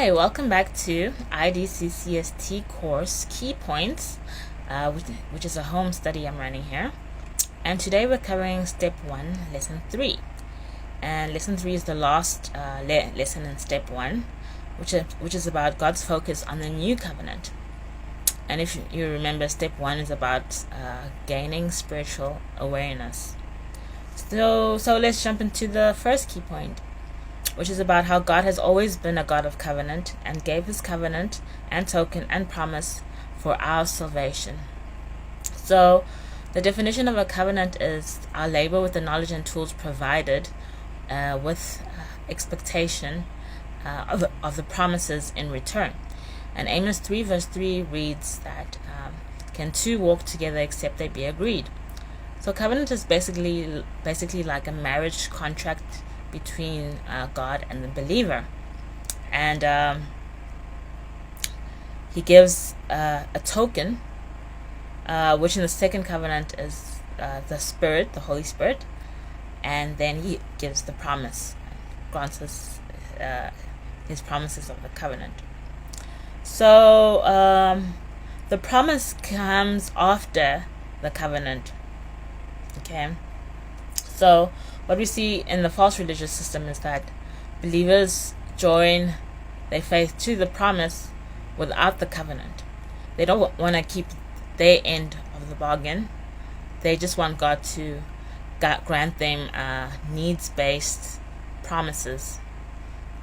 Hi, welcome back to IDCCST Course Key Points, which is a home study I'm running here. And today we're covering Step 1, Lesson 3. And Lesson 3 is the last lesson in Step 1, which is about God's focus on the New Covenant. And if you remember, Step 1 is about gaining spiritual awareness. So let's jump into the first key point, which is about how God has always been a God of covenant and gave his covenant and token and promise for our salvation. So the definition of a covenant is our labor with the knowledge and tools provided with expectation of the promises in return. And Amos 3 verse 3 reads that can two walk together except they be agreed. So covenant is basically like a marriage contract between God and the believer, and he gives a token, which in the second covenant is the Spirit, the Holy Spirit, and then he gives the promise, grants us his promises of the covenant. So the promise comes after the covenant. Okay, so what we see in the false religious system is that believers join their faith to the promise without the covenant. They don't want to keep their end of the bargain. They just want God to grant them needs-based promises.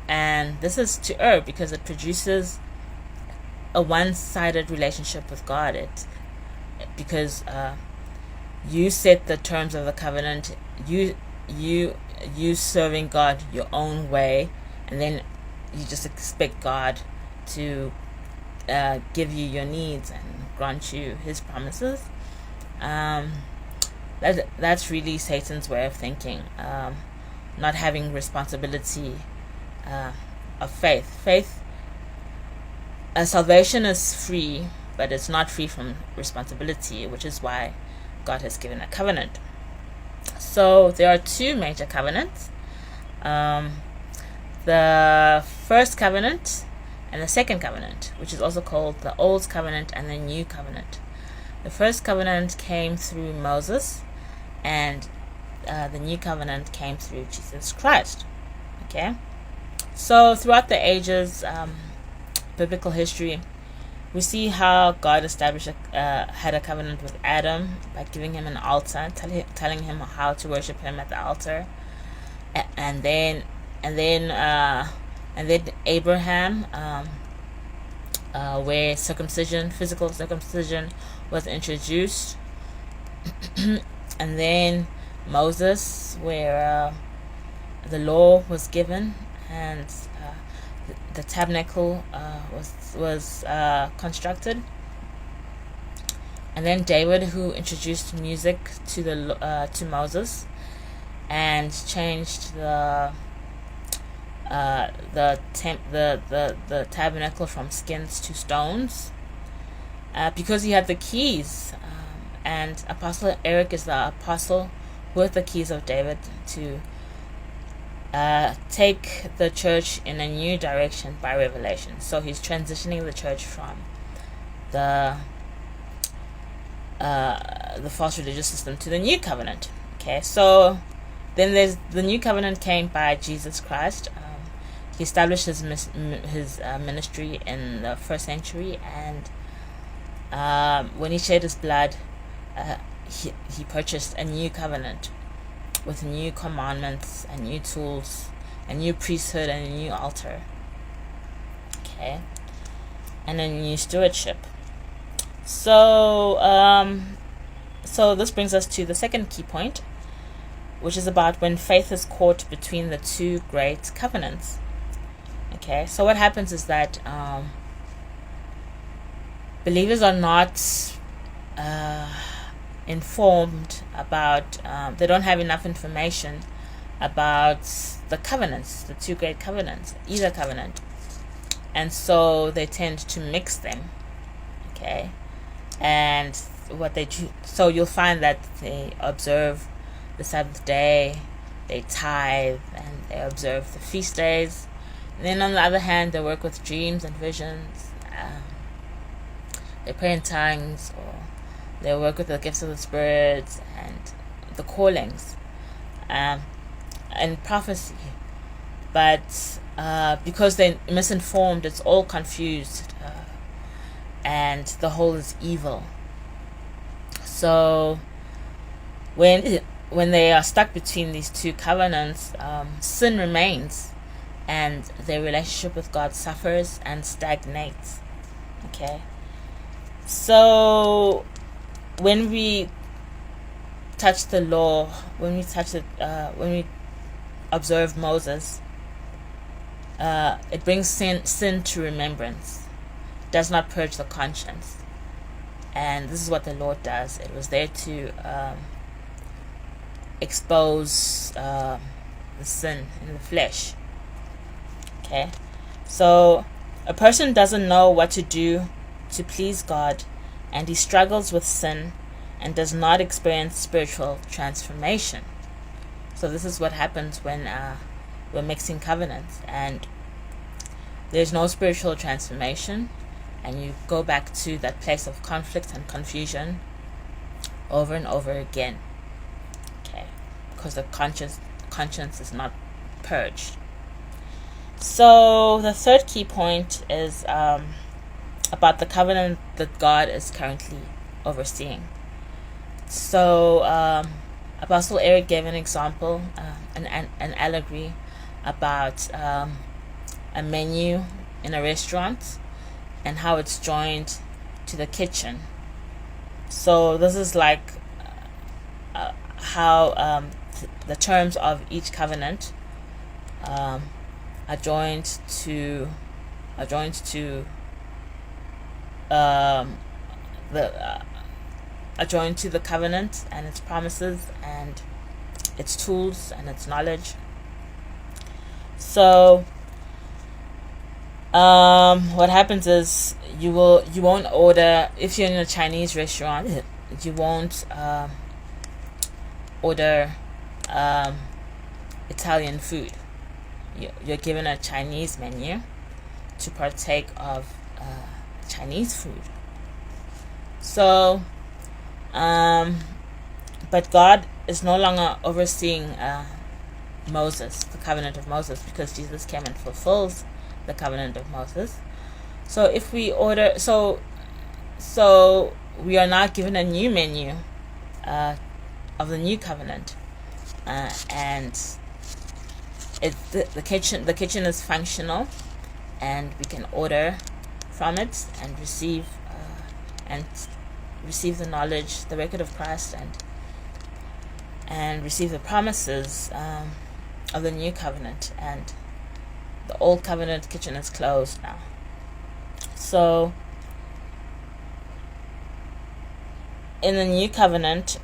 And this is to err because it produces a one-sided relationship with God. Because you set the terms of the covenant, you serving God your own way, and then you just expect God to give you your needs and grant you his promises. That's really Satan's way of thinking, not having responsibility of faith. Salvation is free, but it's not free from responsibility, which is why God has given a covenant. So there are two major covenants, the first covenant and the second covenant, which is also called the Old Covenant and the New Covenant. The first covenant came through Moses, and the New Covenant came through Jesus Christ. Okay, so throughout the ages, biblical history, we see how God established had a covenant with Adam by giving him an altar, telling him how to worship him at the altar, and then Abraham, where physical circumcision, was introduced, and then Moses, where the law was given, and the tabernacle was constructed, and then David, who introduced music to Moses and changed the tabernacle from skins to stones, because he had the keys, and Apostle Eric is the apostle with the keys of David to take the church in a new direction by revelation. So he's transitioning the church from the false religious system to the new covenant. Okay, so then there's the new covenant came by Jesus Christ. He established his ministry in the first century, and when he shed his blood, he purchased a new covenant with new commandments and new tools, a new priesthood and a new altar. Okay, and a new stewardship. So this brings us to the second key point, which is about when faith is caught between the two great covenants. Okay, so what happens is that believers are not informed about, they don't have enough information about the covenants, the two great covenants, either covenant, and so they tend to mix them. Okay, and what they do, so you'll find that they observe the Sabbath day, they tithe, and they observe the feast days, And then on the other hand, they work with dreams and visions. They pray in tongues, or they work with the gifts of the Spirit and the callings, and prophecy. But because they're misinformed, it's all confused, and the whole is evil. So when they are stuck between these two covenants, sin remains, and their relationship with God suffers and stagnates. Okay. So when we touch the law, when we observe Moses, it brings sin to remembrance. It does not purge the conscience. And this is what the Lord does. It was there to expose the sin in the flesh. Okay? So a person doesn't know what to do to please God, and he struggles with sin and does not experience spiritual transformation. So this is what happens when we're mixing covenants, and there's no spiritual transformation, and you go back to that place of conflict and confusion over and over again. Okay, because the conscience is not purged. So the third key point is about the covenant that God is currently overseeing. So Apostle Eric gave an example, an allegory about a menu in a restaurant and how it's joined to the kitchen. So this is like how the terms of each covenant are joined to the covenant and its promises and its tools and its knowledge. So what happens is you won't order, if you're in a Chinese restaurant, you won't order Italian food. You're given a Chinese menu to partake of Chinese food. So but God is no longer overseeing Moses, the covenant of Moses, because Jesus came and fulfills the covenant of Moses. So if we order, so we are now given a new menu of the new covenant, and the kitchen is functional, and we can order from it and receive the knowledge, the record of Christ, and receive the promises of the new covenant. And the old covenant kitchen is closed now. So in the new covenant,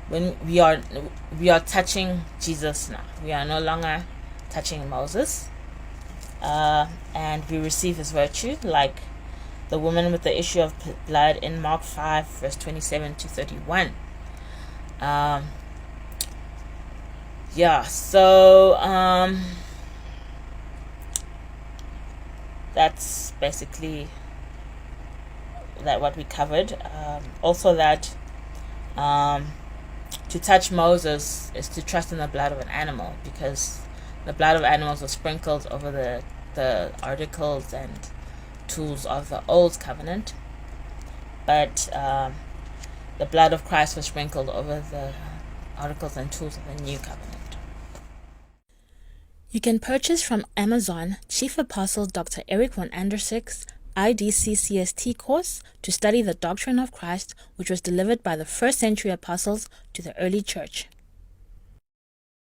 when we are touching Jesus now, we are no longer touching Moses, and we receive his virtue, like the woman with the issue of blood in Mark 5 verse 27 to 31. So that's basically what we covered. Also that to touch Moses is to trust in the blood of an animal, because the blood of animals was sprinkled over the articles and tools of the old covenant, but the blood of Christ was sprinkled over the articles and tools of the new covenant. You can purchase from Amazon Chief Apostle Dr. Eric von Anderson's IDCCST course to study the doctrine of Christ, which was delivered by the first century apostles to the early church.